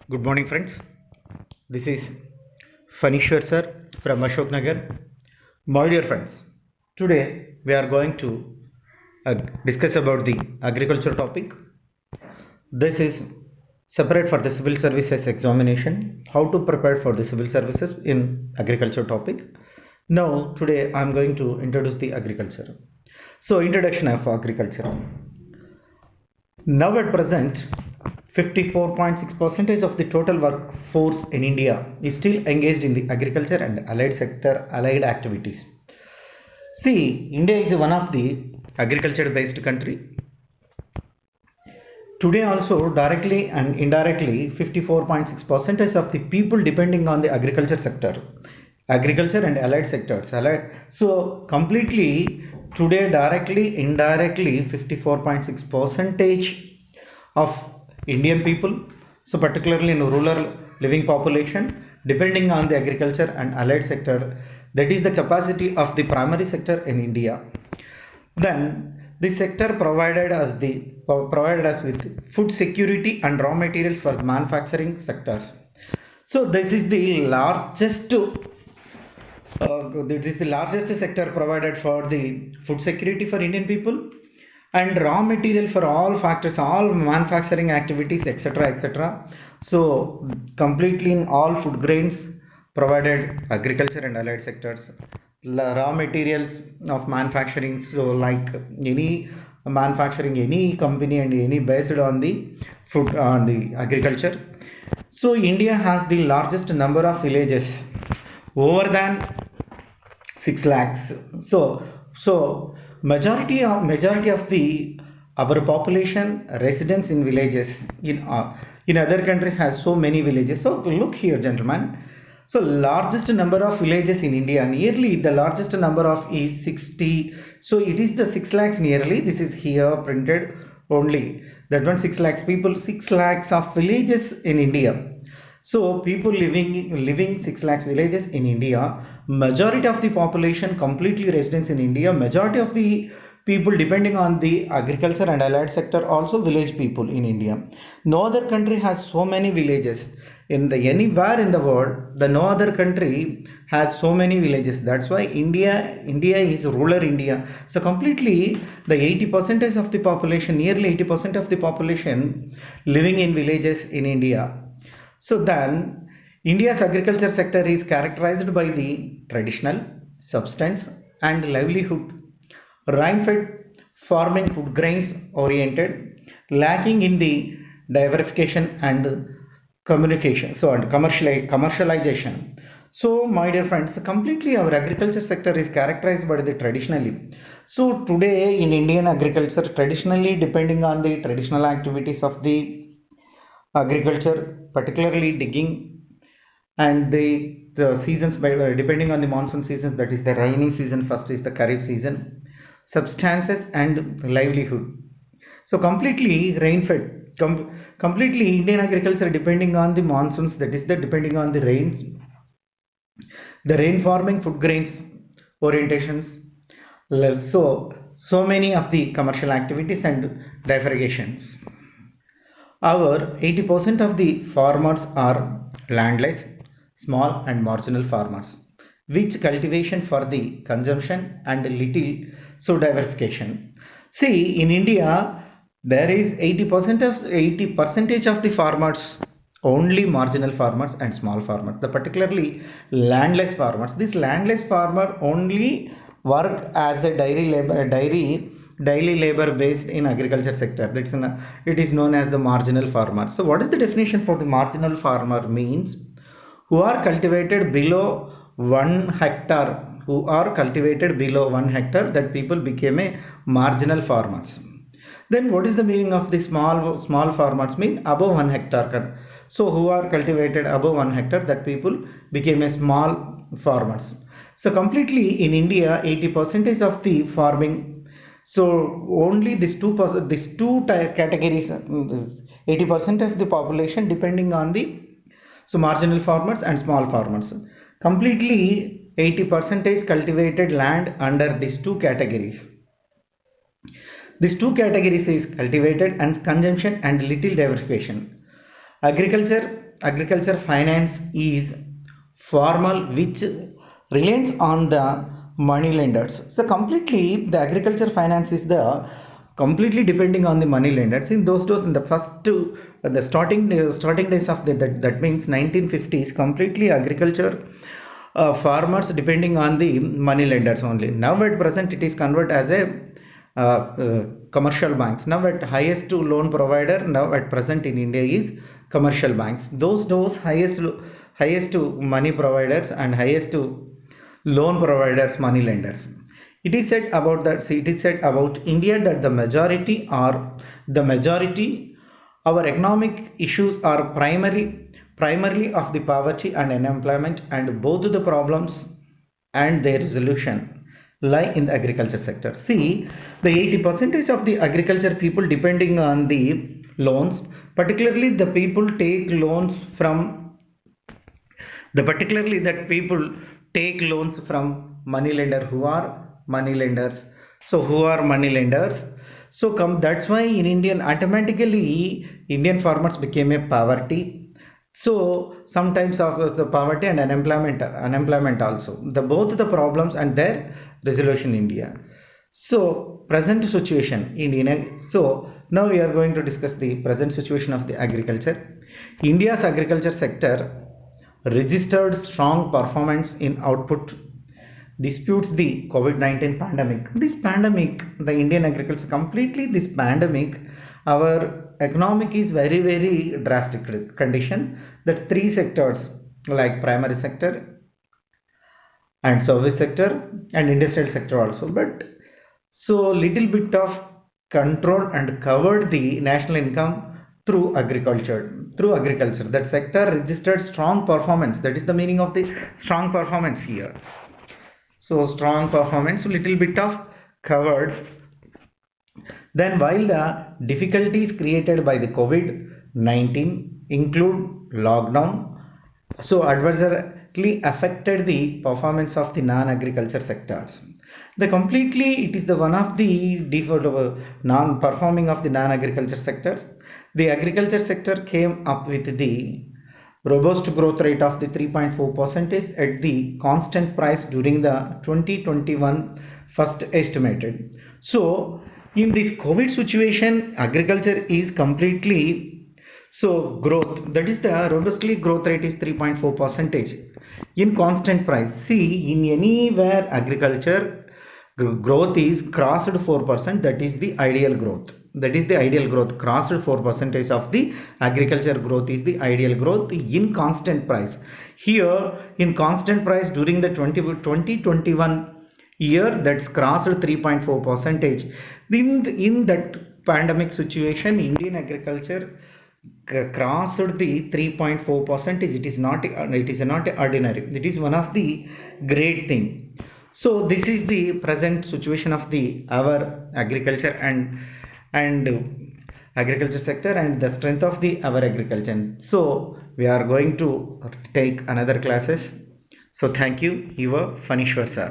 Good morning, friends. This is Fanishwar sir from Ashok Nagar. My dear friends, today we are going to discuss about the agriculture topic. This is separate for the civil services examination. How to prepare for the civil services in agriculture topic. Now, today I am going to introduce the agriculture. So, introduction of agriculture. Now at present, 54.6% of the total workforce in India is still engaged in the agriculture and allied activities. See, India is one of the agriculture-based country. Today also, directly and indirectly, 54.6% of the people depending on the agriculture sector, agriculture and allied sectors. So completely today, directly, indirectly, 54.6% of Indian people, so particularly in rural living population, depending on the agriculture and allied sector, that is the capacity of the primary sector in India. Then the sector provided us with food security and raw materials for manufacturing sectors. So this is the largest sector provided for the food security for Indian people and raw material for all factors, all manufacturing activities, etc. So completely in all food grains provided agriculture and allied sectors. Raw materials of manufacturing, so like any manufacturing, any company and any based on the food on the agriculture. So India has the largest number of villages, over than 6 lakhs. So majority of the our population residents in villages. In other countries has so many villages. So look here, gentlemen. So largest number of villages in India, nearly the largest number of is 60. So it is the 6 lakhs nearly. This is here printed only. That one 6 lakhs people, 6 lakhs of villages in India. So people living 6 lakhs villages in India, majority of the population completely residents in India, majority of the people depending on the agriculture and allied sector, also village people in India. No other country has so many villages in the anywhere in the world. The no other country has so many villages. That's why India is rural India. So completely the 80% of the population, nearly 80% of the population living in villages in India. So then, India's agriculture sector is characterized by the traditional, substance and livelihood, rain-fed farming food grains oriented, lacking in the diversification and communication, so and commercialization. So my dear friends, completely our agriculture sector is characterized by the traditionally. So today in Indian agriculture, traditionally depending on the traditional activities of the agriculture, particularly digging, and the seasons by depending on the monsoon seasons, that is the rainy season, first is the kharif season, substances and livelihood. So completely rain fed, completely Indian agriculture depending on the monsoons, that is the depending on the rains, the rain farming food grains orientations. So many of the commercial activities and divulgations. Our 80% of the farmers are landless, small and marginal farmers, which cultivation for the consumption and little so diversification. See, in India, there is 80 percentage of the farmers, only marginal farmers and small farmers, the particularly landless farmers. This landless farmer only work as a daily labor based in agriculture sector. It is known as the marginal farmer. So what is the definition for the marginal farmer? Means who are cultivated below 1 hectare, that people became a marginal farmers. Then what is the meaning of the small farmers? Mean above 1 hectare. So who are cultivated above 1 hectare, that people became a small farmers. So completely in India, 80% of the farming. So only these two categories, 80% of the population depending on the marginal farmers and small farmers. Completely 80% is cultivated land under these two categories. These two categories is cultivated and consumption and little diversification. Agriculture finance is formal, which relies on the money lenders. So completely the agriculture finance is the completely depending on the money lenders. In those days, in the the starting days of that means 1950s, completely agriculture farmers depending on the money lenders only. Now at present it is converted as a commercial banks. Now at highest loan provider now at present in India is commercial banks. Those highest money providers and highest loan providers, money lenders. It is said about India that the majority our economic issues are primarily of the poverty and unemployment, and both the problems and their resolution lie in the agriculture sector. See, the 80% of the agriculture people depending on the loans, particularly the people take loans from the particularly that people take loans from money lender who are money lenders. So who are money lenders? So come, that's why in Indian automatically Indian farmers became a poverty. So sometimes of the poverty and unemployment also, the both the problems and their resolution in India. So present situation in India. So now we are going to discuss the present situation of the agriculture. India's agriculture sector registered strong performance in output disputes the COVID-19 pandemic. This pandemic, the Indian agriculture completely, this pandemic, our economic is very, very drastic condition. That three sectors like primary sector and service sector and industrial sector also. But so little bit of control and covered the national income through agriculture. That sector registered strong performance. That is the meaning of the strong performance here. So strong performance, little bit of covered. Then while the difficulties created by the COVID-19 include lockdown, so adversely affected the performance of the non-agriculture sectors. The completely it is the one of the default non-performing of the non-agriculture sectors. The agriculture sector came up with the robust growth rate of the 3.4% at the constant price during the 2021 first estimated. So in this COVID situation, agriculture is completely so growth, that is the robustly growth rate is 3.4 percentage in constant price. See, in anywhere agriculture growth is crossed 4%, that is the ideal growth. That is the ideal growth. Crossed 4% of the agriculture growth is the ideal growth in constant price. Here in constant price during the 2021 year, that's crossed 3.4 percentage. In that pandemic situation, Indian agriculture crossed the 3.4 percentage. It is not ordinary. It is one of the great thing. So this is the present situation of the our agriculture and agriculture sector and the strength of the our agriculture. So we are going to take another classes. So thank you, your Fanishwar sir.